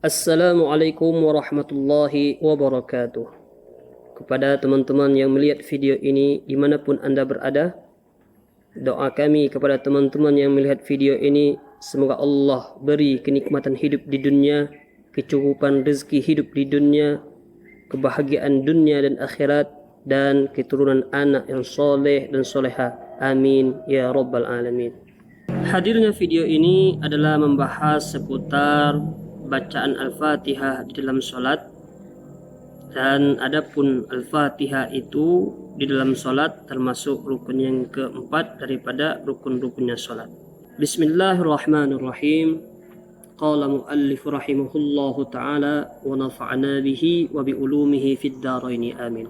Assalamualaikum warahmatullahi wabarakatuh. Kepada teman-teman yang melihat video ini dimanapun Anda berada, doa kami kepada teman-teman yang melihat video ini, semoga Allah beri kenikmatan hidup di dunia, kecukupan rezeki hidup di dunia, kebahagiaan dunia dan akhirat, dan keturunan anak yang soleh dan soleha. Amin ya rabbal alamin. Hadirnya video ini adalah membahas seputar bacaan Al-Fatihah di dalam sholat. Dan adapun Al-Fatihah itu di dalam sholat termasuk rukun yang keempat daripada rukun-rukunnya sholat. Bismillahirrahmanirrahim. Qala muallif rahimahullahu ta'ala wa nafa'na bihi wa bi ulumihi fid dharaini amin.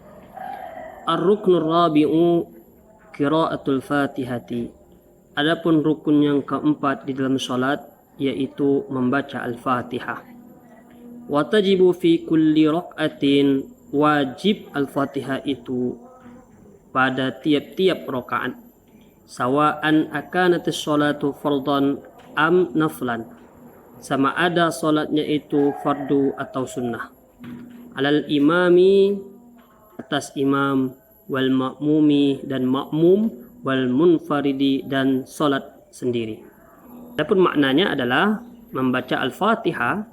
Ar-ruknur rabi'u qiraatul Fatihati. Adapun rukun yang keempat di dalam sholat yaitu membaca Al-Fatihah. Wa tajibu fi kulli rak'atin, wajib Al-Fatihah itu pada tiap-tiap rakaat. Sawa'an akanatis sholatu fardhan am naflan, sama ada solatnya itu fardu atau sunnah. Alal imami, atas imam, wal ma'mumi dan makmum, wal munfaridi dan solat sendiri. Adapun maknanya adalah membaca Al-Fatihah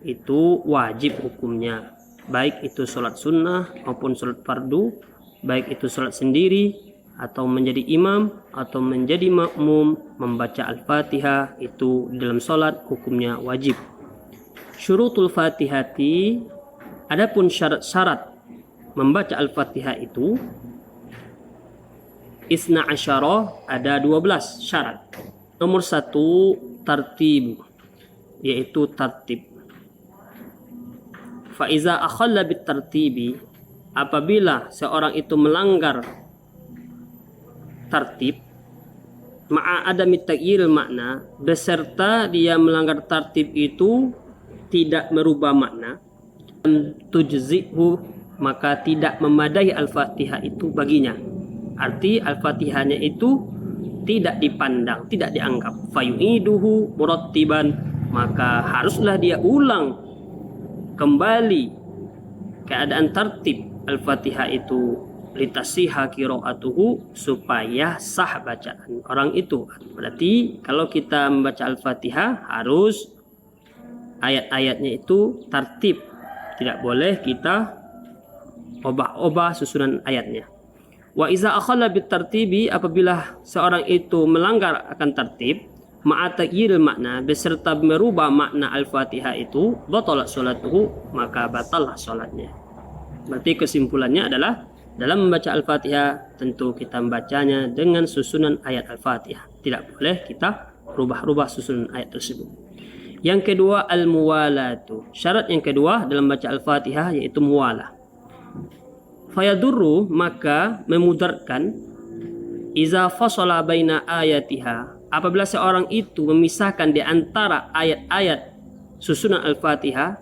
itu wajib hukumnya, baik itu sholat sunnah maupun sholat fardu, baik itu sholat sendiri atau menjadi imam atau menjadi makmum. Membaca Al-Fatihah itu dalam sholat hukumnya wajib. Syurutul Fatihati, adapun syarat-syarat membaca Al-Fatihah itu isna asyarah, ada 12 syarat. Nomor 1, tartib, yaitu tartib. Fa'iza akhalla bit tartibi, apabila seorang itu melanggar tartib, ma'a adami taghyiril makna, beserta dia melanggar tartib itu tidak merubah makna, tujzi'hu, maka tidak memadai Al-Fatihah itu baginya. Arti Al-Fatihahnya itu tidak dipandang, tidak dianggap. Fayu'iduhu murattiban, maka haruslah dia ulang kembali keadaan tertib Al-Fatihah itu, litasiha qiraatuhu, supaya sah bacaan orang itu. Berarti kalau kita membaca Al-Fatihah harus ayat-ayatnya itu tertib, tidak boleh kita obah-obah susunan ayatnya. Wa iza akhalla bit tartibi, apabila seorang itu melanggar akan tertib, ma'ataghyiril makna, beserta merubah makna Al-Fatihah itu, batalat sholatuhu, maka batallah sholatnya. Berarti kesimpulannya adalah dalam membaca Al-Fatihah tentu kita membacanya dengan susunan ayat Al-Fatihah, tidak boleh kita rubah-rubah susunan ayat tersebut. Yang kedua, al-muwalatu, syarat yang kedua dalam membaca Al-Fatihah yaitu muwalah. Fayadurru, maka memudaratkan, iza fasala baina ayatiha, apabila seorang itu memisahkan di antara ayat-ayat susunan Al-Fatihah,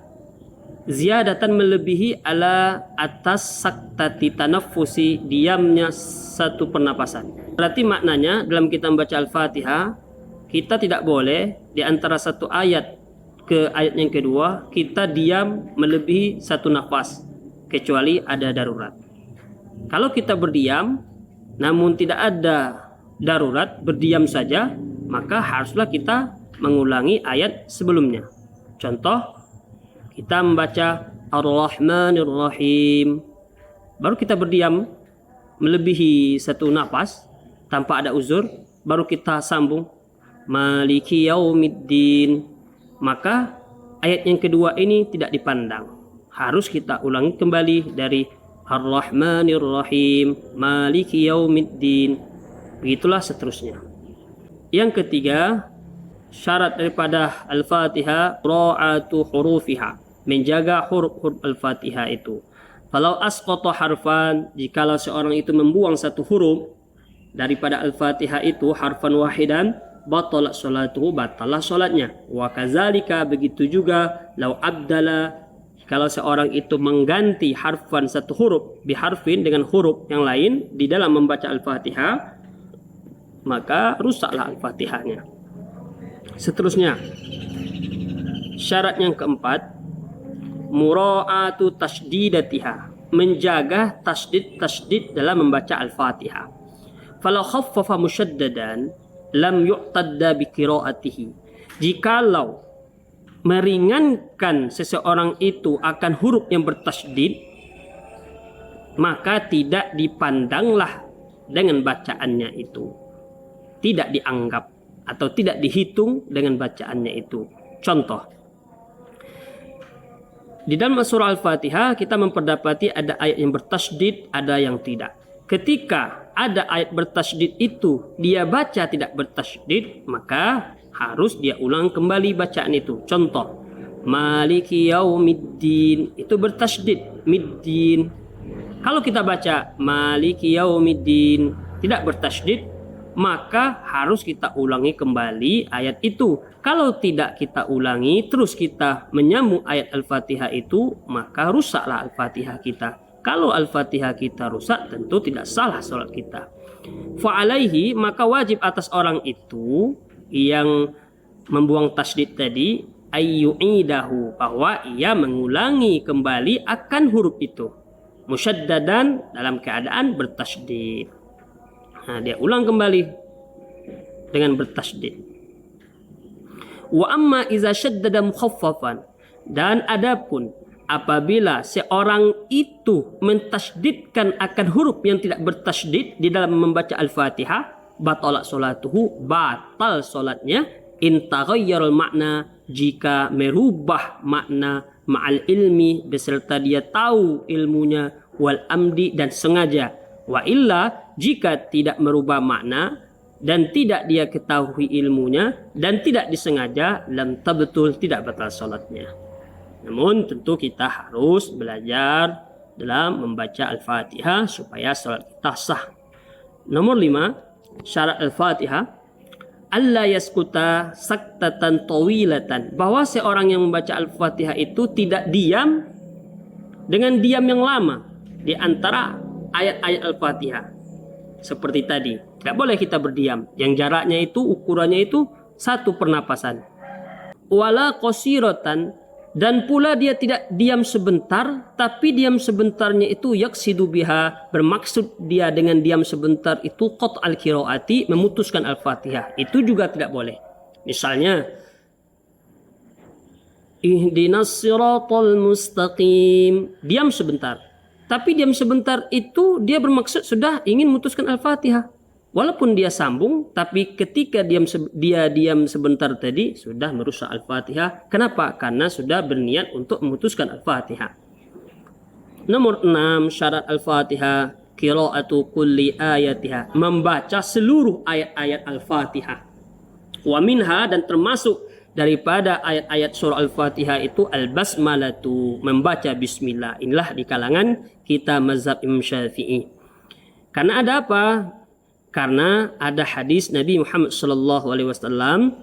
ziyadatan melebihi ala atas saktati tanaffusi, diamnya satu pernapasan. Berarti maknanya dalam kita membaca Al-Fatihah, kita tidak boleh di antara satu ayat ke ayat yang kedua kita diam melebihi satu nafas, kecuali ada darurat. Kalau kita berdiam namun tidak ada darurat, berdiam saja, maka haruslah kita mengulangi ayat sebelumnya. Contoh, kita membaca Ar-Rahmanir Rahim, baru kita berdiam melebihi satu nafas tanpa ada uzur, baru kita sambung Maliki Yaumiddin, maka ayat yang kedua ini tidak dipandang, harus kita ulangi kembali dari Ar-Rahmanir Rahim, Maliki Yaumiddin, begitulah seterusnya. Yang ketiga, syarat daripada Al-Fatihah ra'atu hurufiha, menjaga huruf-huruf Al-Fatihah itu. Kalau asqata harfan, jikalau seorang itu membuang satu huruf daripada Al-Fatihah itu, harfan wahidan, batalat sholatuhu, batalah sholatnya. Wa kadzalika, begitu juga lau abdala, kalau seorang itu mengganti harfan satu huruf biharfin dengan huruf yang lain di dalam membaca Al-Fatihah, maka rusaklah Al-Fatihahnya. Seterusnya, syarat yang keempat, mura'atu tasdidatiha, menjaga tasdid dalam membaca Al-Fatihah. Falau khaffafa musyaddadan lam yu'tadda bi qiraatihi. Jikalau meringankan seseorang itu akan huruf yang bertasdid, maka tidak dipandanglah dengan bacaannya itu, tidak dianggap atau tidak dihitung dengan bacaannya itu. Contoh, di dalam surah Al-Fatihah kita memperdapati ada ayat yang bertasdid, ada yang tidak. Ketika ada ayat bertasdid itu dia baca tidak bertasdid, maka harus dia ulang kembali bacaan itu. Contoh, Maliki Yaumiddin itu bertasdid, middin. Kalau kita baca Maliki Yaumiddin tidak bertasdid, maka harus kita ulangi kembali ayat itu. Kalau tidak kita ulangi, terus kita menyambung ayat Al-Fatihah itu, maka rusaklah Al-Fatihah kita. Kalau Al-Fatihah kita rusak, tentu tidak salah sholat kita. Fa'alaihi, maka wajib atas orang itu yang membuang tasdid tadi, ayyu'idahu, bahwa ia mengulangi kembali akan huruf itu. Musyaddadan, dalam keadaan bertasdid. Nah, dia ulang kembali dengan bertasdid. Wa amma iza syaddada mukhaffafan, dan adapun apabila seorang itu mentasdidkan akan huruf yang tidak bertasdid di dalam membaca Al-Fatihah, batalat salatuhu, batal salatnya, in taghayyarul makna, jika merubah makna, ma'al ilmi, beserta dia tahu ilmunya, wal amdi, dan sengaja. Wa illa, jika tidak merubah makna dan tidak dia ketahui ilmunya dan tidak disengaja, lam tabtul, tidak batal salatnya. Namun tentu kita harus belajar dalam membaca Al-Fatihah supaya salat kita sah. Nomor 5, syarat Al-Fatihah, alla yaskuta saktatan tawilatan, bahwa seorang yang membaca Al-Fatihah itu tidak diam dengan diam yang lama di antara ayat-ayat Al-Fatihah. Seperti tadi, tidak boleh kita berdiam, yang jaraknya itu, ukurannya itu 1 pernapasan. Wala qasiratan, dan pula dia tidak diam sebentar, tapi diam sebentarnya itu yaksidu biha, bermaksud dia dengan diam sebentar itu qat'al qiraati, memutuskan Al-Fatihah. Itu juga tidak boleh. Misalnya, ihdinas siratal mustaqim, diam sebentar. Tapi diam sebentar itu dia bermaksud sudah ingin memutuskan Al-Fatihah. Walaupun dia sambung, tapi ketika dia diam sebentar tadi sudah merusak Al-Fatihah. Kenapa? Karena sudah berniat untuk memutuskan Al-Fatihah. Nomor 6, syarat Al-Fatihah, qira'atu kulli ayatiha, membaca seluruh ayat-ayat Al-Fatihah. Wa minha, dan termasuk daripada ayat-ayat surah Al-Fatihah itu al-basmalatu, membaca bismillah. Inilah di kalangan kita mazhab Imam Syafi'i. Karena ada apa? Karena ada hadis Nabi Muhammad SAW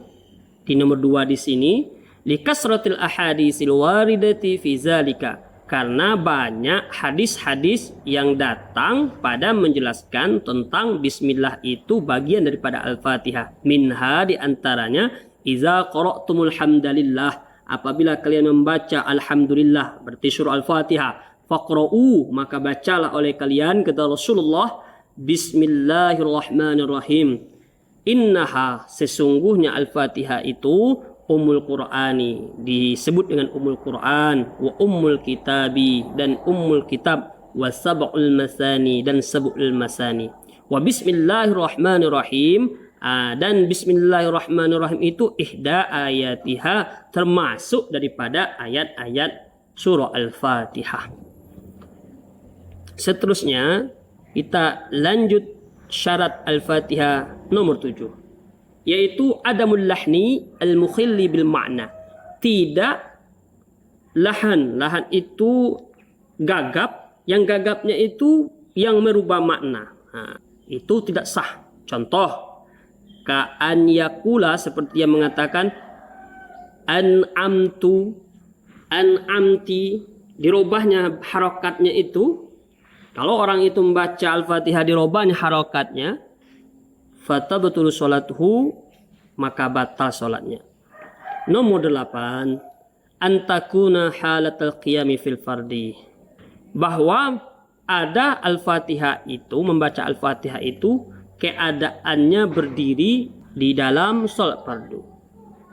di nomor 2 di sini, likasratil ahadisil waridati fi zalika, karena banyak hadis-hadis yang datang pada menjelaskan tentang bismillah itu bagian daripada Al-Fatihah. Minha, di antaranya, iza qara'tumul hamdalillah, apabila kalian membaca alhamdulillah, berarti surah Al-Fatihah, faqra'u, maka bacalah oleh kalian, kata Rasulullah, bismillahirrahmanirrahim. Innaha, sesungguhnya Al-Fatihah itu Ummul Qur'ani, disebut dengan Ummul Qur'an, wa Ummul Kitabi, dan Ummul Kitab, wa Sab'ul Masani, dan Sab'ul Masani. Wa bismillahirrahmanirrahim, dan bismillahirrahmanirrahim itu ihda ayatiha, termasuk daripada ayat-ayat surah Al-Fatihah. Seterusnya kita lanjut syarat Al-Fatihah nomor 7, yaitu adamul lahni al-mukhilli bil ma'na. Tidak lahan itu gagap, yang gagapnya itu yang merubah makna. Itu tidak sah. Contoh, ka'an yakula, seperti yang mengatakan an'amtu, an'amti, dirubahnya harokatnya itu. Kalau orang itu membaca Al-Fatihah dirubahnya harokatnya, fatabtul sholatuhu, maka batal sholatnya. Nomor 8, antakuna halatal qiyami fil fardi, bahwa ada Al-Fatihah itu, membaca Al-Fatihah itu keadaannya berdiri di dalam sholat fardu.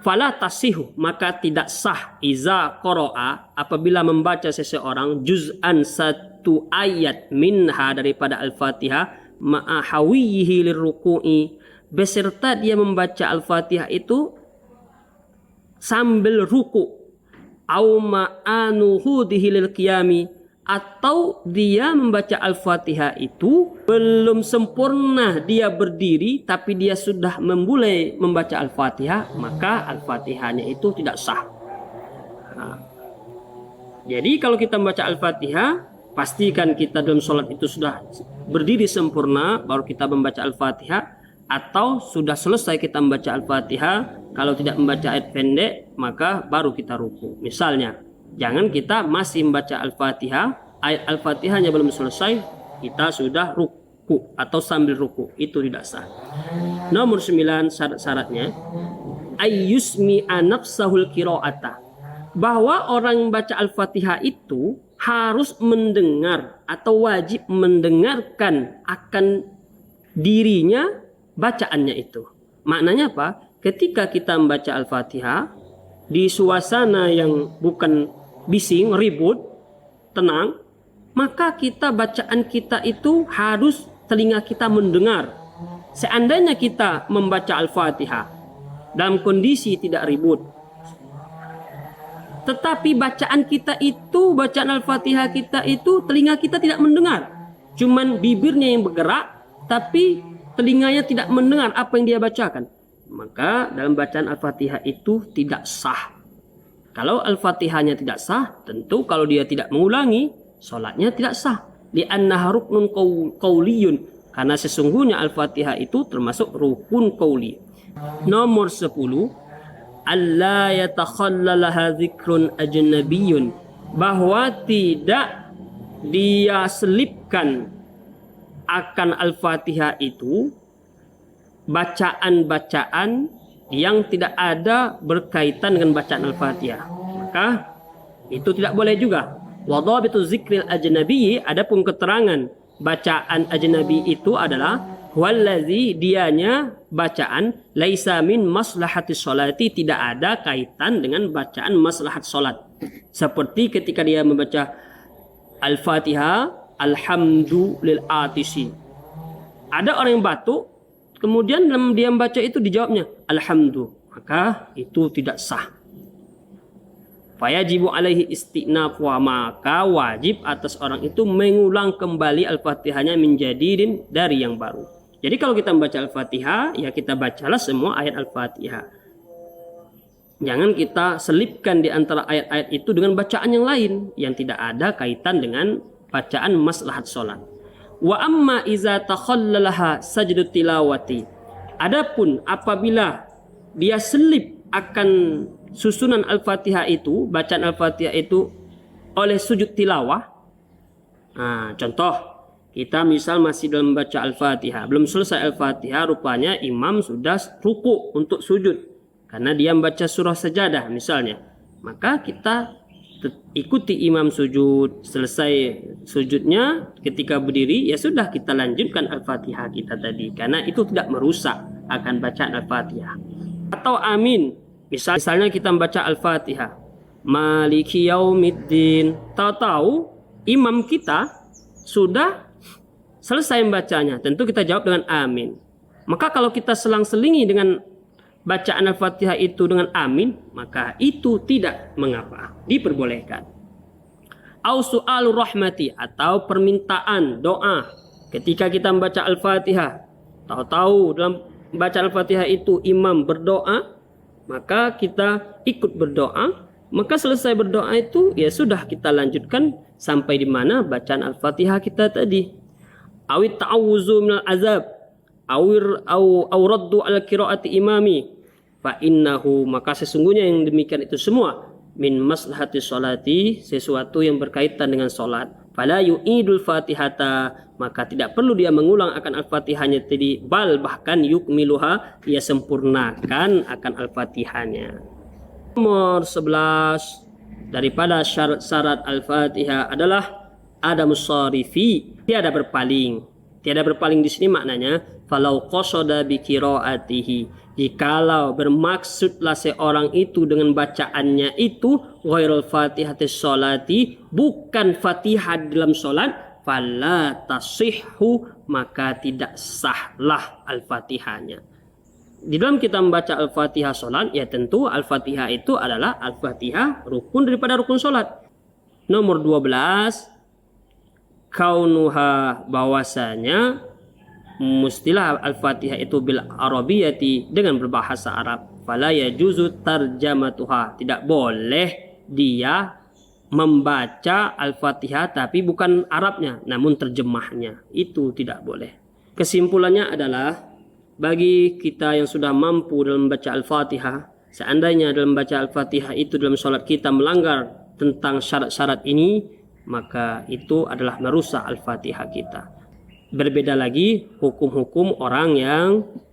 Fala tasihu, maka tidak sah iza qara'a, apabila membaca seseorang juz'an satu ayat minha daripada Al-Fatihah ma'ahawiyihi lirruku'i, beserta dia membaca Al-Fatihah itu sambil ruku, au ma'anuhu dihilil qiyami, atau dia membaca Al-Fatihah itu belum sempurna dia berdiri tapi dia sudah memulai membaca Al-Fatihah, maka Al-Fatihahnya itu tidak sah. Nah, jadi kalau kita membaca Al-Fatihah, pastikan kita dalam sholat itu sudah berdiri sempurna baru kita membaca Al-Fatihah, atau sudah selesai kita membaca Al-Fatihah. Kalau tidak membaca ayat pendek maka baru kita ruku. Misalnya, jangan kita masih membaca Al-Fatihah, ayat Al-Fatihahnya belum selesai, kita sudah ruku atau sambil ruku. Itu tidak sah. Nomor 9 syarat-syaratnya, ayyusmi nafsahul qira'ata, bahwa orang membaca Al-Fatihah itu harus mendengar atau wajib mendengarkan akan dirinya bacaannya itu. Maknanya apa? Ketika kita membaca Al-Fatihah di suasana yang bukan bising, ribut, tenang, maka bacaan kita itu harus telinga kita mendengar. Seandainya kita membaca Al-Fatihah dalam kondisi tidak ribut, tetapi bacaan kita itu, bacaan Al-Fatihah kita itu telinga kita tidak mendengar, cuman bibirnya yang bergerak tapi telinganya tidak mendengar apa yang dia bacakan, maka dalam bacaan Al-Fatihah itu tidak sah. Kalau Al-Fatihahnya tidak sah, tentu kalau dia tidak mengulangi, sholatnya tidak sah. Li'annaha ruknun qauliyun, karena sesungguhnya Al-Fatihah itu termasuk rukun qauli. Nomor 10, alla yatakhallalaha dzikrun ajnabiyyun, bahwa tidak dia selipkan akan Al-Fatihah itu bacaan-bacaan yang tidak ada berkaitan dengan bacaan Al-Fatihah, maka itu tidak boleh juga. Wa dhabitu zikril ajnabi, adapun keterangan bacaan ajnabi itu adalah wallazi, dianya bacaan laisa min maslahati sholati, tidak ada kaitan dengan bacaan maslahat salat. Seperti ketika dia membaca Al-Fatihah, alhamdu lil atisi, ada orang yang batuk, kemudian dalam dia membaca itu dijawabnya alhamdu, maka itu tidak sah. Fayajibu alaihi istinafu, maka wajib atas orang itu mengulang kembali Al-Fatihahnya menjadi dari yang baru. Jadi kalau kita membaca Al-Fatihah, ya kita bacalah semua ayat Al-Fatihah. Jangan kita selipkan di antara ayat-ayat itu dengan bacaan yang lain yang tidak ada kaitan dengan bacaan maslahat sholat. Wa amma iza takhallalaha sajdu tilawati, adapun apabila dia selip akan susunan Al-Fatihah itu, bacaan Al-Fatihah itu oleh sujud tilawah. Nah, contoh, kita misal masih dalam membaca Al-Fatihah, belum selesai Al-Fatihah, rupanya imam sudah ruku untuk sujud karena dia membaca surah Sajadah misalnya, maka kita ikuti imam sujud, selesai sujudnya ketika berdiri, ya sudah kita lanjutkan Al-Fatihah kita tadi, karena itu tidak merusak akan bacaan Al-Fatihah. Atau amin, misalnya kita membaca Al-Fatihah Maliki Yaumiddin, tahu-tahu imam kita sudah selesai membacanya, tentu kita jawab dengan amin. Maka kalau kita selang-selingi dengan bacaan Al-Fatihah itu dengan amin, maka itu tidak mengapa, diperbolehkan. Au su'alu rahmati, atau permintaan doa ketika kita membaca Al-Fatihah, tahu-tahu dalam bacaan Al-Fatihah itu imam berdoa, maka kita ikut berdoa, maka selesai berdoa itu ya sudah kita lanjutkan sampai di mana bacaan Al-Fatihah kita tadi. Awit ta'awuzu minal azab au raddu al qiraati imami fa innahu, maka sesungguhnya yang demikian itu semua min maslahati sholati, sesuatu yang berkaitan dengan sholat. Fala yu'idul fatihata, maka tidak perlu dia mengulang akan Al-Fatihahnya tadi, bal bahkan yukmiluha, dia sempurnakan akan Al-Fatihahnya. Nomor 11, daripada syarat-syarat Al-Fatihah adalah adamus sharifi, tiada berpaling. Tiada berpaling di sini maknanya falau qasada bi qiraatihi, jikalau bermaksudlah seorang itu dengan bacaannya itu ghairul fatihati sholati, bukan Fatihah dalam salat, fala tasihhu, maka tidak sahlah Al-Fatihahnya. Di dalam kita membaca Al-Fatihah salat, ya tentu Al-Fatihah itu adalah Al-Fatihah rukun daripada rukun salat. Nomor 12, kaunuha, bahwasanya mustilah Al-Fatihah itu bil arabiyati, dengan berbahasa Arab. Fala yajuzu tarjamatuha, tidak boleh dia membaca Al-Fatihah tapi bukan Arabnya, namun terjemahnya. Itu tidak boleh. Kesimpulannya adalah bagi kita yang sudah mampu dalam membaca Al-Fatihah, seandainya dalam membaca Al-Fatihah itu dalam sholat kita melanggar tentang syarat-syarat ini, maka itu adalah merusak Al-Fatihah kita. Berbeda lagi hukum-hukum orang yang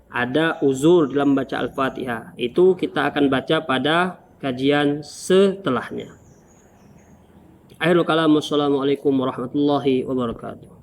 ada uzur dalam membaca Al-Fatihah. Itu kita akan baca pada kajian setelahnya. Akhirul kalam, wassalamualaikum warahmatullahi wabarakatuh.